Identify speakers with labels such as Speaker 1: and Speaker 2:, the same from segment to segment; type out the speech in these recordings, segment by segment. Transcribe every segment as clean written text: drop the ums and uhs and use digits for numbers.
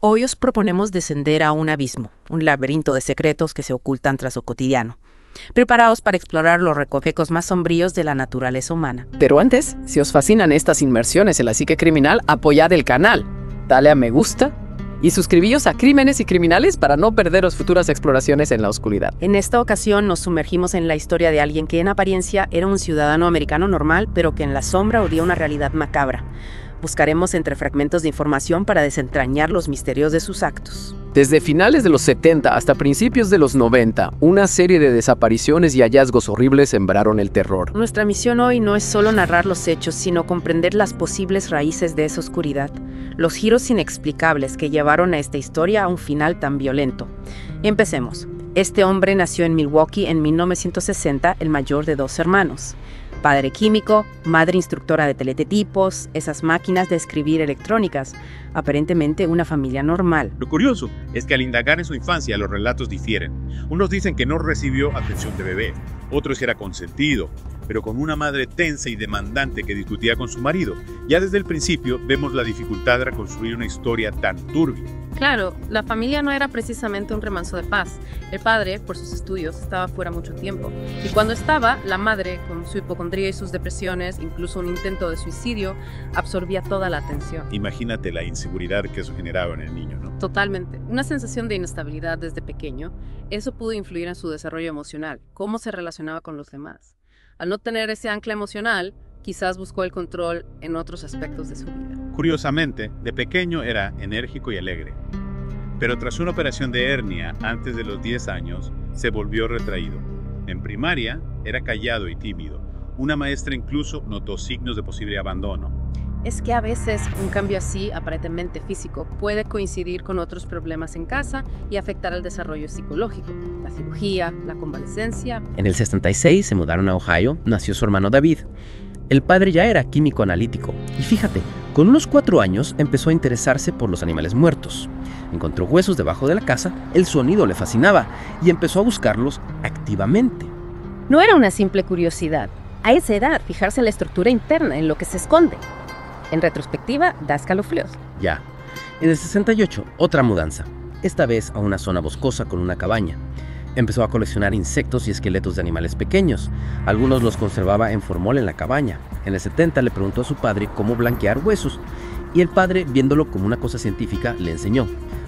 Speaker 1: Hoy os proponemos descender a un abismo, un laberinto de secretos que se ocultan tras lo cotidiano. Preparaos para explorar los recovecos más sombríos de la naturaleza humana.
Speaker 2: Pero antes, si os fascinan estas inmersiones en la psique criminal, apoyad el canal, dale a me gusta y suscribíos a Crímenes y Criminales para no perderos futuras exploraciones en la oscuridad.
Speaker 1: En esta ocasión nos sumergimos en la historia de alguien que en apariencia era un ciudadano americano normal, pero que en la sombra odió una realidad macabra. Buscaremos entre fragmentos de información para desentrañar los misterios de sus actos.
Speaker 2: Desde finales de los 70 hasta principios de los 90, una serie de desapariciones y hallazgos horribles sembraron el terror.
Speaker 1: Nuestra misión hoy no es solo narrar los hechos, sino comprender las posibles raíces de esa oscuridad, los giros inexplicables que llevaron a esta historia a un final tan violento. Empecemos. Este hombre nació en Milwaukee en 1960, el mayor de 2 hermanos. Padre químico, madre instructora de teletipos, esas máquinas de escribir electrónicas, aparentemente una familia normal.
Speaker 3: Lo curioso es que al indagar en su infancia los relatos difieren. Unos dicen que no recibió atención de bebé, otros que era consentido, pero con una madre tensa y demandante que discutía con su marido. Ya desde el principio vemos la dificultad de reconstruir una historia tan turbia.
Speaker 4: Claro, la familia no era precisamente un remanso de paz. El padre, por sus estudios, estaba fuera mucho tiempo. Y cuando estaba, la madre, con su hipocondría y sus depresiones, incluso un intento de suicidio, absorbía toda la atención.
Speaker 3: Imagínate la inseguridad que eso generaba en el niño, ¿no?
Speaker 4: Totalmente. Una sensación de inestabilidad desde pequeño. Eso pudo influir en su desarrollo emocional, cómo se relacionaba con los demás. Al no tener ese ancla emocional, quizás buscó el control en otros aspectos de su vida.
Speaker 3: Curiosamente, de pequeño era enérgico y alegre, pero tras una operación de hernia antes de los 10 años, se volvió retraído. En primaria, era callado y tímido. Una maestra incluso notó signos de posible abandono.
Speaker 4: Es que a veces un cambio así, aparentemente físico, puede coincidir con otros problemas en casa y afectar al desarrollo psicológico, la cirugía, la convalecencia.
Speaker 5: En el 66 se mudaron a Ohio, nació su hermano David. El padre ya era químico analítico y fíjate, con unos 4 años empezó a interesarse por los animales muertos. Encontró huesos debajo de la casa, el sonido le fascinaba y empezó a buscarlos activamente.
Speaker 6: No era una simple curiosidad. A esa edad, fijarse en la estructura interna, en lo que se esconde. En retrospectiva, da escalofríos.
Speaker 5: Ya. En el 68, otra mudanza. Esta vez a una zona boscosa con una cabaña. Empezó a coleccionar insectos y esqueletos de animales pequeños. Algunos los conservaba en formol en la cabaña. En el 70 le preguntó a su padre cómo blanquear huesos. Y el padre, viéndolo como una cosa científica, le enseñó,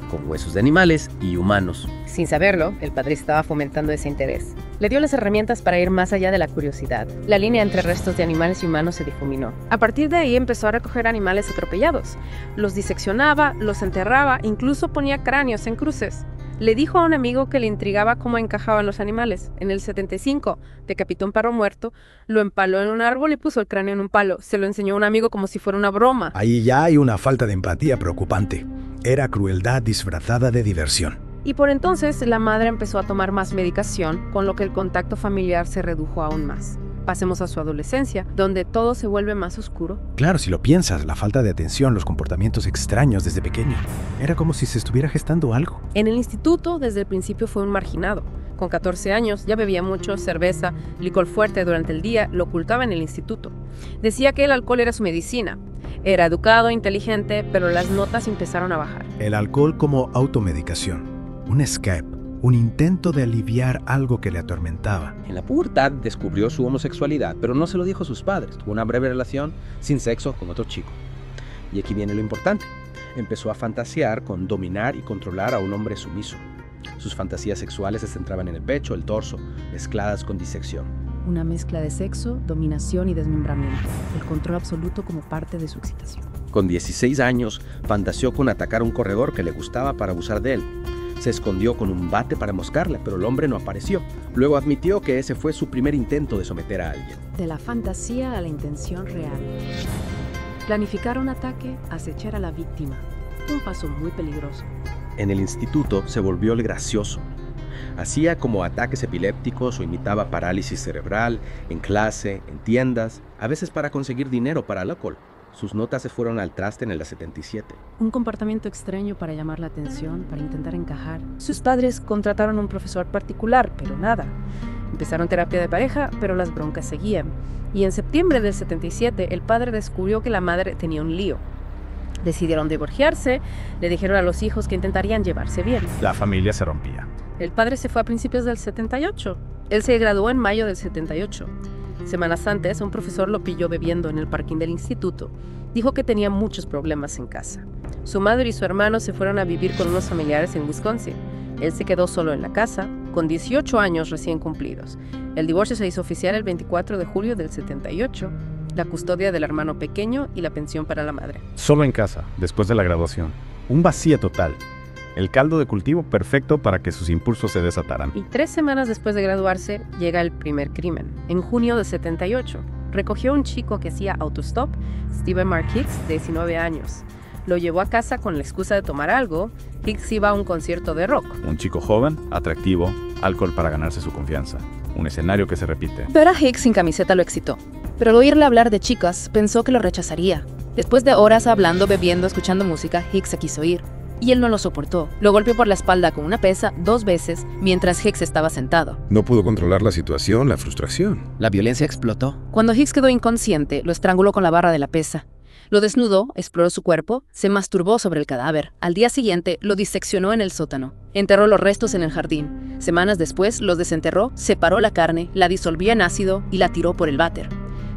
Speaker 5: con huesos de animales y humanos.
Speaker 6: Sin saberlo, el padre estaba fomentando ese interés. Le dio las herramientas para ir más allá de la curiosidad. La línea entre restos de animales y humanos se difuminó.
Speaker 4: A partir de ahí empezó a recoger animales atropellados. Los diseccionaba, los enterraba, incluso ponía cráneos en cruces. Le dijo a un amigo que le intrigaba cómo encajaban los animales. En el 75, decapitó un perro muerto, lo empaló en un árbol y puso el cráneo en un palo. Se lo enseñó a un amigo como si fuera una broma.
Speaker 7: Ahí ya hay una falta de empatía preocupante. Era crueldad disfrazada de diversión.
Speaker 4: Y por entonces la madre empezó a tomar más medicación, con lo que el contacto familiar se redujo aún más. Pasemos a su adolescencia, donde todo se vuelve más oscuro.
Speaker 7: Claro, si lo piensas, la falta de atención, los comportamientos extraños desde pequeño. Era como si se estuviera gestando algo.
Speaker 4: En el instituto, desde el principio fue un marginado. Con 14 años ya bebía mucho, cerveza, licor fuerte durante el día, lo ocultaba en el instituto. Decía que el alcohol era su medicina. Era educado, inteligente, pero las notas empezaron a bajar.
Speaker 7: El alcohol como automedicación, un escape, un intento de aliviar algo que le atormentaba.
Speaker 5: En la pubertad descubrió su homosexualidad, pero no se lo dijo a sus padres. Tuvo una breve relación sin sexo con otro chico. Y aquí viene lo importante. Empezó a fantasear con dominar y controlar a un hombre sumiso. Sus fantasías sexuales se centraban en el pecho, el torso, mezcladas con disección.
Speaker 4: Una mezcla de sexo, dominación y desmembramiento. El control absoluto como parte de su excitación.
Speaker 5: Con 16 años, fantaseó con atacar a un corredor que le gustaba para abusar de él. Se escondió con un bate para moscarle, pero el hombre no apareció. Luego admitió que ese fue su primer intento de someter a alguien.
Speaker 4: De la fantasía a la intención real. Planificar un ataque, acechar a la víctima. Un paso muy peligroso.
Speaker 5: En el instituto se volvió el gracioso. Hacía como ataques epilépticos o imitaba parálisis cerebral, en clase, en tiendas, a veces para conseguir dinero para el alcohol. Sus notas se fueron al traste en el 77.
Speaker 4: Un comportamiento extraño para llamar la atención, para intentar encajar. Sus padres contrataron un profesor particular, pero nada. Empezaron terapia de pareja, pero las broncas seguían. Y en septiembre del 77, el padre descubrió que la madre tenía un lío. Decidieron divorciarse, le dijeron a los hijos que intentarían llevarse bien.
Speaker 8: La familia se rompía.
Speaker 4: El padre se fue a principios del 78. Él se graduó en mayo del 78. Semanas antes, un profesor lo pilló bebiendo en el parking del instituto. Dijo que tenía muchos problemas en casa. Su madre y su hermano se fueron a vivir con unos familiares en Wisconsin. Él se quedó solo en la casa, con 18 años recién cumplidos. El divorcio se hizo oficial el 24 de julio del 78. La custodia del hermano pequeño y la pensión para la madre.
Speaker 8: Solo en casa, después de la graduación. Un vacío total. El caldo de cultivo perfecto para que sus impulsos se desataran.
Speaker 4: Y 3 semanas después de graduarse, llega el primer crimen. En junio del 78, recogió a un chico que hacía autostop, Stephen Mark Hicks, de 19 años. Lo llevó a casa con la excusa de tomar algo. Hicks iba a un concierto de rock.
Speaker 8: Un chico joven, atractivo, alcohol para ganarse su confianza. Un escenario que se repite.
Speaker 9: Ver a Hicks sin camiseta lo excitó, pero al oírle hablar de chicas, pensó que lo rechazaría. Después de horas hablando, bebiendo, escuchando música, Hicks se quiso ir. Y él no lo soportó. Lo golpeó por la espalda con una pesa 2 veces mientras Hicks estaba sentado.
Speaker 10: No pudo controlar la situación, la frustración.
Speaker 5: La violencia explotó.
Speaker 9: Cuando Hicks quedó inconsciente, lo estranguló con la barra de la pesa. Lo desnudó, exploró su cuerpo, se masturbó sobre el cadáver. Al día siguiente, lo diseccionó en el sótano. Enterró los restos en el jardín. Semanas después, los desenterró, separó la carne, la disolvió en ácido y la tiró por el váter.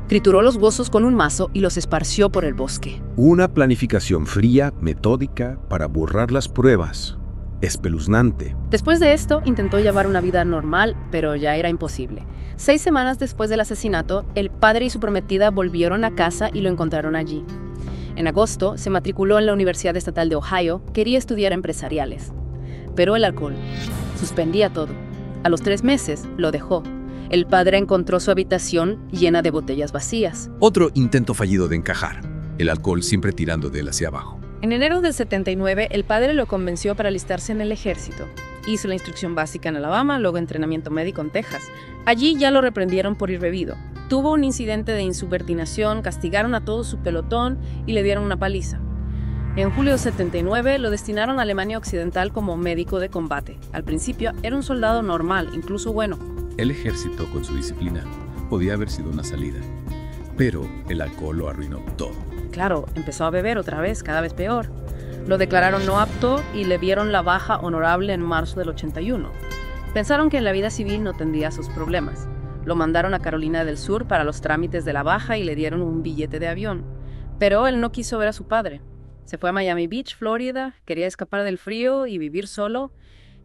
Speaker 9: Trituró los huesos con un mazo y los esparció por el bosque.
Speaker 10: Una planificación fría, metódica, para borrar las pruebas. Espeluznante.
Speaker 4: Después de esto, intentó llevar una vida normal, pero ya era imposible. 6 semanas después del asesinato, el padre y su prometida volvieron a casa y lo encontraron allí. En agosto, se matriculó en la Universidad Estatal de Ohio, quería estudiar empresariales. Pero el alcohol suspendía todo. A los 3 meses, lo dejó. El padre encontró su habitación llena de botellas vacías.
Speaker 11: Otro intento fallido de encajar. El alcohol siempre tirando de él hacia abajo.
Speaker 4: En enero del 79, el padre lo convenció para alistarse en el ejército. Hizo la instrucción básica en Alabama, luego entrenamiento médico en Texas. Allí ya lo reprendieron por ir bebido. Tuvo un incidente de insubordinación, castigaron a todo su pelotón y le dieron una paliza. En julio del 79 lo destinaron a Alemania Occidental como médico de combate. Al principio era un soldado normal, incluso bueno.
Speaker 11: El ejército, con su disciplina, podía haber sido una salida. Pero el alcohol lo arruinó todo.
Speaker 4: Claro, empezó a beber otra vez, cada vez peor. Lo declararon no apto y le dieron la baja honorable en marzo del 81. Pensaron que en la vida civil no tendría sus problemas. Lo mandaron a Carolina del Sur para los trámites de la baja y le dieron un billete de avión. Pero él no quiso ver a su padre. Se fue a Miami Beach, Florida, quería escapar del frío y vivir solo.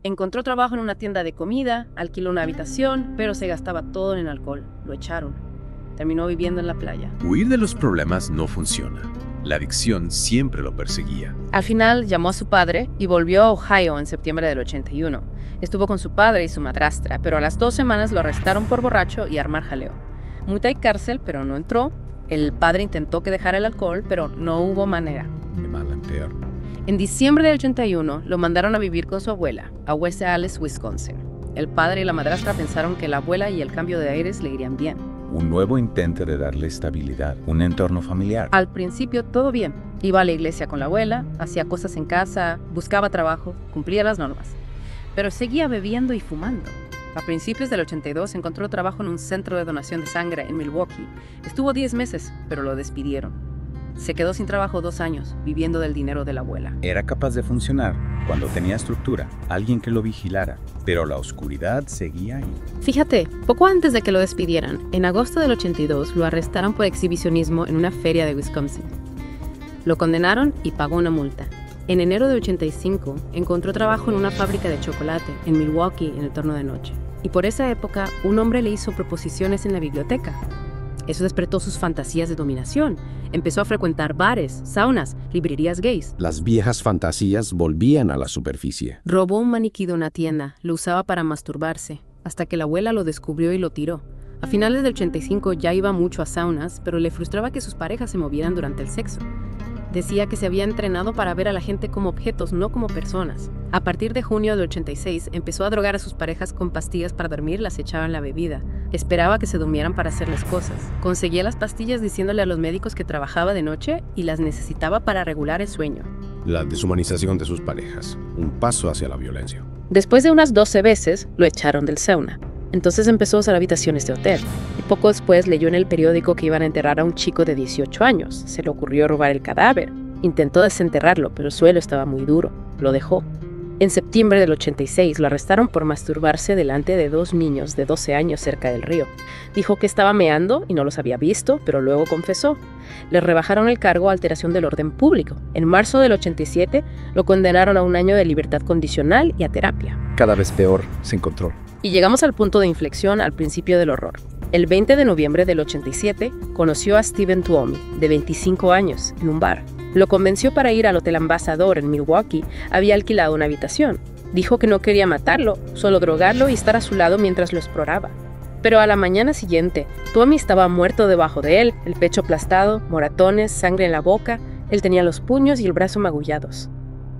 Speaker 4: Encontró trabajo en una tienda de comida, alquiló una habitación, pero se gastaba todo en alcohol. Lo echaron. Terminó viviendo en la playa.
Speaker 11: Huir de los problemas no funciona. La adicción siempre lo perseguía.
Speaker 4: Al final llamó a su padre y volvió a Ohio en septiembre del 81. Estuvo con su padre y su madrastra, pero a las 2 semanas lo arrestaron por borracho y armar jaleo. Multa y cárcel, pero no entró. El padre intentó que dejara el alcohol, pero no hubo manera.
Speaker 11: De mal en peor.
Speaker 4: En diciembre del 81 lo mandaron a vivir con su abuela, a West Allis, Wisconsin. El padre y la madrastra pensaron que la abuela y el cambio de aires le irían bien.
Speaker 12: Un nuevo intento de darle estabilidad, un entorno familiar.
Speaker 4: Al principio todo bien. Iba a la iglesia con la abuela, hacía cosas en casa, buscaba trabajo, cumplía las normas. Pero seguía bebiendo y fumando. A principios del 82 encontró trabajo en un centro de donación de sangre en Milwaukee. Estuvo 10 meses, pero lo despidieron. Se quedó sin trabajo 2 años, viviendo del dinero de la abuela.
Speaker 12: Era capaz de funcionar cuando tenía estructura, alguien que lo vigilara, pero la oscuridad seguía ahí.
Speaker 4: Fíjate, poco antes de que lo despidieran, en agosto del 82 lo arrestaron por exhibicionismo en una feria de Wisconsin. Lo condenaron y pagó una multa. En enero de 85 encontró trabajo en una fábrica de chocolate en Milwaukee en el turno de noche. Y por esa época, un hombre le hizo proposiciones en la biblioteca. Eso despertó sus fantasías de dominación. Empezó a frecuentar bares, saunas, librerías gays.
Speaker 10: Las viejas fantasías volvían a la superficie.
Speaker 4: Robó un maniquí de una tienda, lo usaba para masturbarse, hasta que la abuela lo descubrió y lo tiró. A finales del 85 ya iba mucho a saunas, pero le frustraba que sus parejas se movieran durante el sexo. Decía que se había entrenado para ver a la gente como objetos, no como personas. A partir de junio del 86, empezó a drogar a sus parejas con pastillas para dormir, las echaba en la bebida. Esperaba que se durmieran para hacerles cosas. Conseguía las pastillas diciéndole a los médicos que trabajaba de noche y las necesitaba para regular el sueño.
Speaker 10: La deshumanización de sus parejas. Un paso hacia la violencia.
Speaker 4: Después de unas 12 veces, lo echaron del sauna. Entonces empezó a usar habitaciones de hotel. Y poco después leyó en el periódico que iban a enterrar a un chico de 18 años. Se le ocurrió robar el cadáver.
Speaker 1: Intentó desenterrarlo, pero el suelo estaba muy duro. Lo dejó. En septiembre del 86 lo arrestaron por masturbarse delante de 2 niños de 12 años cerca del río. Dijo que estaba meando y no los había visto, pero luego confesó. Le rebajaron el cargo a alteración del orden público. En marzo del 87 lo condenaron a 1 año de libertad condicional y a terapia.
Speaker 13: Cada vez peor, sin control.
Speaker 1: Y llegamos al punto de inflexión al principio del horror. El 20 de noviembre del 87 conoció a Steven Tuomi, de 25 años, en un bar. Lo convenció para ir al Hotel Ambassador en Milwaukee. Había alquilado una habitación. Dijo que no quería matarlo, solo drogarlo y estar a su lado mientras lo exploraba. Pero a la mañana siguiente, Tuomi estaba muerto debajo de él, el pecho aplastado, moratones, sangre en la boca. Él tenía los puños y el brazo magullados.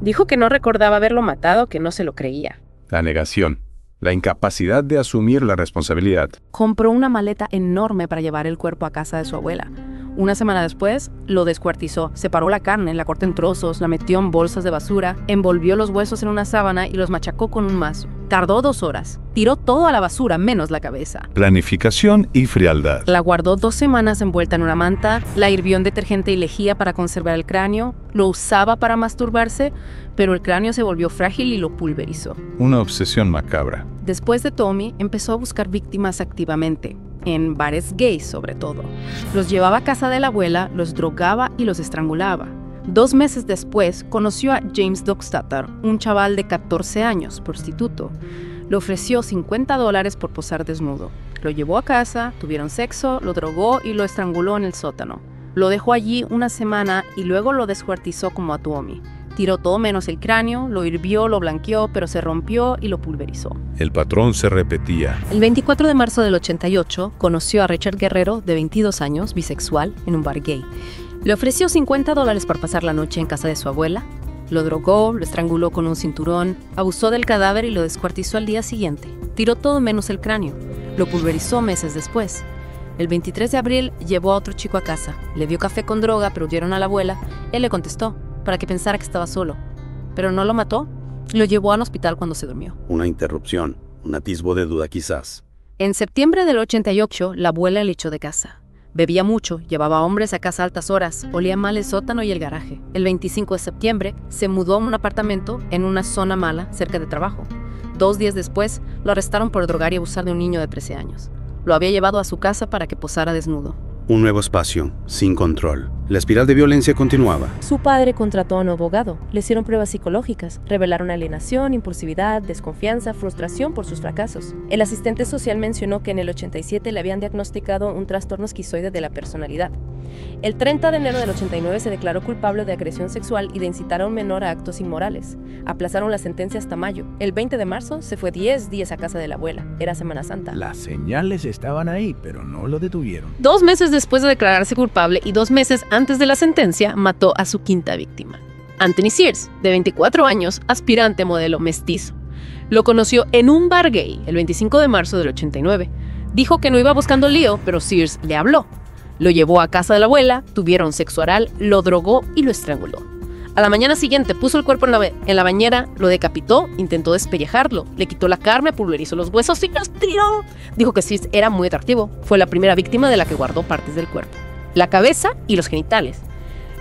Speaker 1: Dijo que no recordaba haberlo matado, que no se lo creía.
Speaker 8: La negación. La incapacidad de asumir la responsabilidad.
Speaker 9: Compró una maleta enorme para llevar el cuerpo a casa de su abuela. Una semana después, lo descuartizó, separó la carne, la cortó en trozos, la metió en bolsas de basura, envolvió los huesos en una sábana y los machacó con un mazo. Tardó 2 horas. Tiró todo a la basura, menos la cabeza.
Speaker 14: Planificación y frialdad.
Speaker 9: La guardó 2 semanas envuelta en una manta, la hirvió en detergente y lejía para conservar el cráneo, lo usaba para masturbarse, pero el cráneo se volvió frágil y lo pulverizó.
Speaker 14: Una obsesión macabra.
Speaker 9: Después de Tuomi, empezó a buscar víctimas activamente. En bares gays sobre todo. Los llevaba a casa de la abuela, los drogaba y los estrangulaba. 2 meses después, conoció a James Dockstader, un chaval de 14 años, prostituto. Le ofreció $50 por posar desnudo. Lo llevó a casa, tuvieron sexo, lo drogó y lo estranguló en el sótano. Lo dejó allí 1 semana y luego lo descuartizó como a Tuomi. Tiró todo menos el cráneo, lo hirvió, lo blanqueó, pero se rompió y lo pulverizó.
Speaker 14: El patrón se repetía.
Speaker 9: El 24 de marzo del 88 conoció a Richard Guerrero, de 22 años, bisexual, en un bar gay. Le ofreció $50 por pasar la noche en casa de su abuela. Lo drogó, lo estranguló con un cinturón, abusó del cadáver y lo descuartizó al día siguiente. Tiró todo menos el cráneo. Lo pulverizó meses después. El 23 de abril llevó a otro chico a casa. Le dio café con droga, pero huyeron a la abuela. Él le contestó, para que pensara que estaba solo. Pero no lo mató. Lo llevó al hospital cuando se durmió.
Speaker 15: Una interrupción, un atisbo de duda quizás.
Speaker 9: En septiembre del 88, la abuela le echó de casa. Bebía mucho, llevaba hombres a casa a altas horas, olía mal el sótano y el garaje. El 25 de septiembre se mudó a un apartamento en una zona mala cerca de trabajo. 2 días después, lo arrestaron por drogar y abusar de un niño de 13 años. Lo había llevado a su casa para que posara desnudo.
Speaker 15: Un nuevo espacio, sin control. La espiral de violencia continuaba.
Speaker 16: Su padre contrató a un abogado. Le hicieron pruebas psicológicas. Revelaron alienación, impulsividad, desconfianza, frustración por sus fracasos. El asistente social mencionó que en el 87 le habían diagnosticado un trastorno esquizoide de la personalidad. El 30 de enero del 89 se declaró culpable de agresión sexual y de incitar a un menor a actos inmorales. Aplazaron la sentencia hasta mayo. El 20 de marzo se fue 10 días a casa de la abuela. Era Semana Santa.
Speaker 17: Las señales estaban ahí, pero no lo detuvieron.
Speaker 4: 2 meses después de declararse culpable y 2 meses antes de la sentencia, mató a su 5ª víctima. Anthony Sears, de 24 años, aspirante modelo mestizo. Lo conoció en un bar gay el 25 de marzo del 89. Dijo que no iba buscando lío, pero Sears le habló. Lo llevó a casa de la abuela, tuvieron sexo oral, lo drogó y lo estranguló. A la mañana siguiente puso el cuerpo en la bañera, lo decapitó, intentó despellejarlo, le quitó la carne, pulverizó los huesos y los tiró. Dijo que Sears era muy atractivo. Fue la primera víctima de la que guardó partes del cuerpo. La cabeza y los genitales.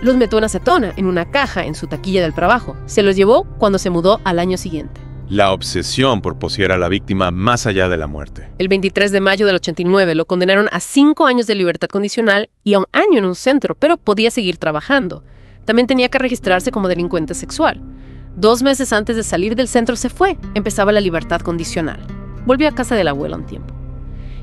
Speaker 4: Los metió en acetona, en una caja, en su taquilla del trabajo. Se los llevó cuando se mudó al año siguiente.
Speaker 14: La obsesión por poseer a la víctima más allá de la muerte.
Speaker 4: El 23 de mayo del 89 lo condenaron a 5 años de libertad condicional y a 1 año en un centro, pero podía seguir trabajando. También tenía que registrarse como delincuente sexual. 2 meses antes de salir del centro se fue. Empezaba la libertad condicional. Volvió a casa de la abuela un tiempo.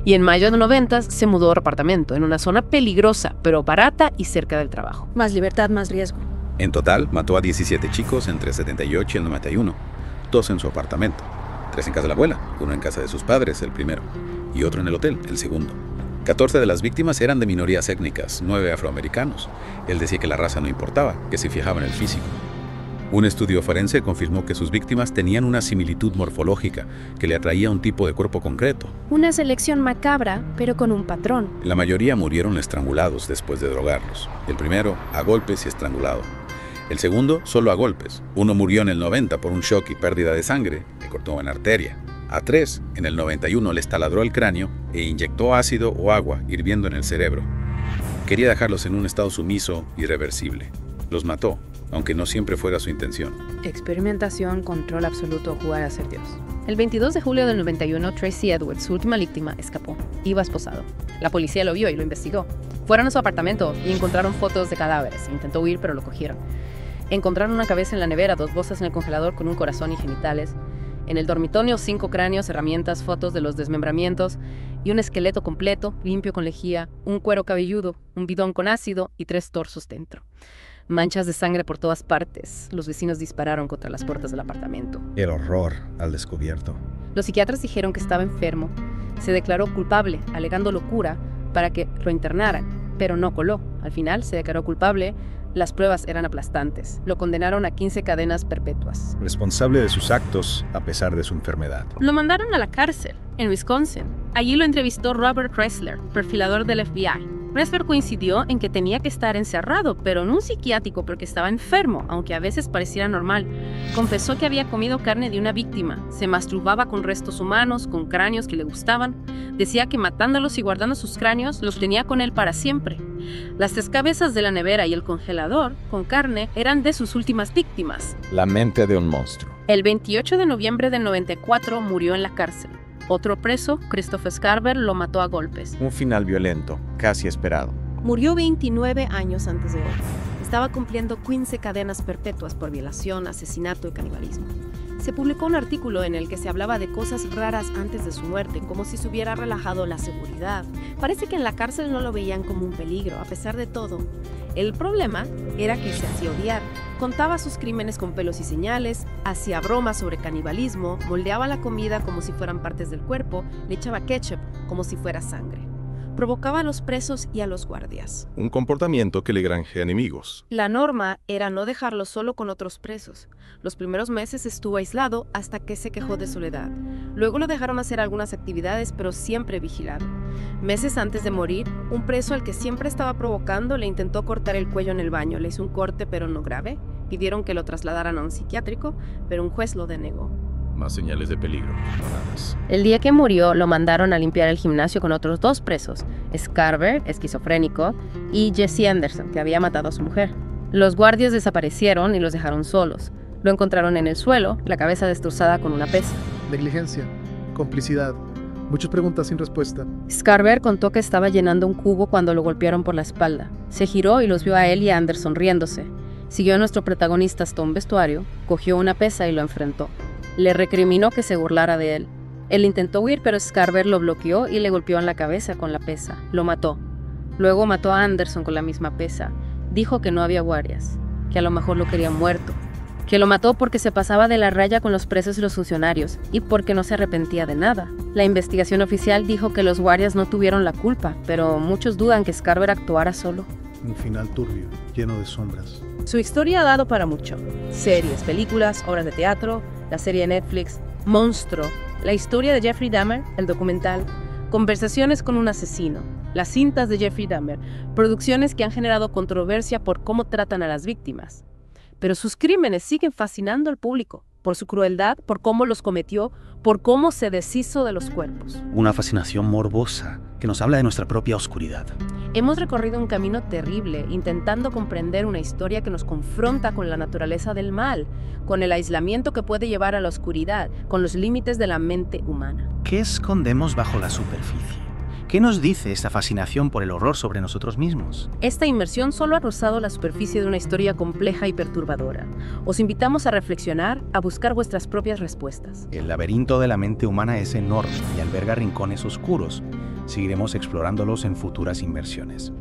Speaker 4: Y en mayo de 90 se mudó a un apartamento en una zona peligrosa, pero barata y cerca del trabajo.
Speaker 16: Más libertad, más riesgo.
Speaker 12: En total, mató a 17 chicos entre el 78 y el 91. 2 en su apartamento. 3 en casa de la abuela, 1 en casa de sus padres, el primero, y otro en el hotel, el segundo. 14 de las víctimas eran de minorías étnicas, 9 afroamericanos. Él decía que la raza no importaba, que se fijaba en el físico. Un estudio forense confirmó que sus víctimas tenían una similitud morfológica que le atraía a un tipo de cuerpo concreto.
Speaker 16: Una selección macabra, pero con un patrón.
Speaker 12: La mayoría murieron estrangulados después de drogarlos. El primero, a golpes y estrangulado. El segundo, solo a golpes. Uno murió en el 90 por un shock y pérdida de sangre, le cortó una arteria. A 3, en el 91, les taladró el cráneo e inyectó ácido o agua hirviendo en el cerebro. Quería dejarlos en un estado sumiso, irreversible. Los mató, aunque no siempre fuera su intención.
Speaker 9: Experimentación, control absoluto, jugar a ser Dios. El 22 de julio del 91, Tracy Edwards, su última víctima, escapó. Iba esposado. La policía lo vio y lo investigó. Fueron a su apartamento y encontraron fotos de cadáveres. Intentó huir, pero lo cogieron. Encontraron una cabeza en la nevera, 2 bolsas en el congelador con un corazón y genitales. En el dormitorio, 5 cráneos, herramientas, fotos de los desmembramientos y un esqueleto completo, limpio con lejía, un cuero cabelludo, un bidón con ácido y 3 torsos dentro. Manchas de sangre por todas partes. Los vecinos dispararon contra las puertas del apartamento.
Speaker 7: El horror al descubierto.
Speaker 9: Los psiquiatras dijeron que estaba enfermo. Se declaró culpable, alegando locura, para que lo internaran, pero no coló. Al final se declaró culpable. Las pruebas eran aplastantes. Lo condenaron a 15 cadenas perpetuas.
Speaker 7: Responsable de sus actos a pesar de su enfermedad.
Speaker 4: Lo mandaron a la cárcel, en Wisconsin. Allí lo entrevistó Robert Ressler, perfilador del FBI. Ressler coincidió en que tenía que estar encerrado, pero no un psiquiátrico porque estaba enfermo, aunque a veces pareciera normal. Confesó que había comido carne de una víctima, se masturbaba con restos humanos, con cráneos que le gustaban. Decía que matándolos y guardando sus cráneos, los tenía con él para siempre. Las 3 cabezas de la nevera y el congelador, con carne, eran de sus últimas víctimas.
Speaker 14: La mente de un monstruo.
Speaker 4: El 28 de noviembre del 94 murió en la cárcel. Otro preso, Christopher Scarver, lo mató a golpes.
Speaker 14: Un final violento, casi esperado.
Speaker 18: Murió 29 años antes de hoy. Estaba cumpliendo 15 cadenas perpetuas por violación, asesinato y canibalismo. Se publicó un artículo en el que se hablaba de cosas raras antes de su muerte, como si se hubiera relajado la seguridad. Parece que en la cárcel no lo veían como un peligro, a pesar de todo. El problema era que se hacía odiar. Contaba sus crímenes con pelos y señales, hacía bromas sobre canibalismo, moldeaba la comida como si fueran partes del cuerpo, le echaba ketchup como si fuera sangre. Provocaba a los presos y a los guardias.
Speaker 14: Un comportamiento que le granjea enemigos.
Speaker 18: La norma era no dejarlo solo con otros presos. Los primeros meses estuvo aislado hasta que se quejó de soledad. Luego lo dejaron hacer algunas actividades, pero siempre vigilado. Meses antes de morir, un preso al que siempre estaba provocando le intentó cortar el cuello en el baño. Le hizo un corte, pero no grave. Pidieron que lo trasladaran a un psiquiátrico, pero un juez lo denegó.
Speaker 14: Más señales de peligro, ignoradas.
Speaker 6: El día que murió, lo mandaron a limpiar el gimnasio con otros 2 presos, Scarver, esquizofrénico, y Jesse Anderson, que había matado a su mujer. Los guardias desaparecieron y los dejaron solos. Lo encontraron en el suelo, la cabeza destrozada con una pesa.
Speaker 19: Negligencia, complicidad, muchas preguntas sin respuesta.
Speaker 6: Scarver contó que estaba llenando un cubo cuando lo golpearon por la espalda. Se giró y los vio a él y a Anderson riéndose. Siguió a nuestro protagonista hasta un vestuario, cogió una pesa y lo enfrentó. Le recriminó que se burlara de él. Él intentó huir, pero Scarver lo bloqueó y le golpeó en la cabeza con la pesa. Lo mató. Luego mató a Anderson con la misma pesa. Dijo que no había guardias, que a lo mejor lo querían muerto, que lo mató porque se pasaba de la raya con los presos y los funcionarios y porque no se arrepentía de nada. La investigación oficial dijo que los guardias no tuvieron la culpa, pero muchos dudan que Scarver actuara solo.
Speaker 19: Un final turbio, lleno de sombras.
Speaker 16: Su historia ha dado para mucho. Series, películas, obras de teatro, la serie de Netflix, Monstruo, la historia de Jeffrey Dahmer, el documental, Conversaciones con un asesino, las cintas de Jeffrey Dahmer, producciones que han generado controversia por cómo tratan a las víctimas. Pero sus crímenes siguen fascinando al público, por su crueldad, por cómo los cometió, por cómo se deshizo de los cuerpos.
Speaker 20: Una fascinación morbosa que nos habla de nuestra propia oscuridad.
Speaker 16: Hemos recorrido un camino terrible, intentando comprender una historia que nos confronta con la naturaleza del mal, con el aislamiento que puede llevar a la oscuridad, con los límites de la mente humana.
Speaker 20: ¿Qué escondemos bajo la superficie? ¿Qué nos dice esta fascinación por el horror sobre nosotros mismos?
Speaker 16: Esta inmersión solo ha rozado la superficie de una historia compleja y perturbadora. Os invitamos a reflexionar, a buscar vuestras propias respuestas.
Speaker 20: El laberinto de la mente humana es enorme y alberga rincones oscuros. Seguiremos explorándolos en futuras inmersiones.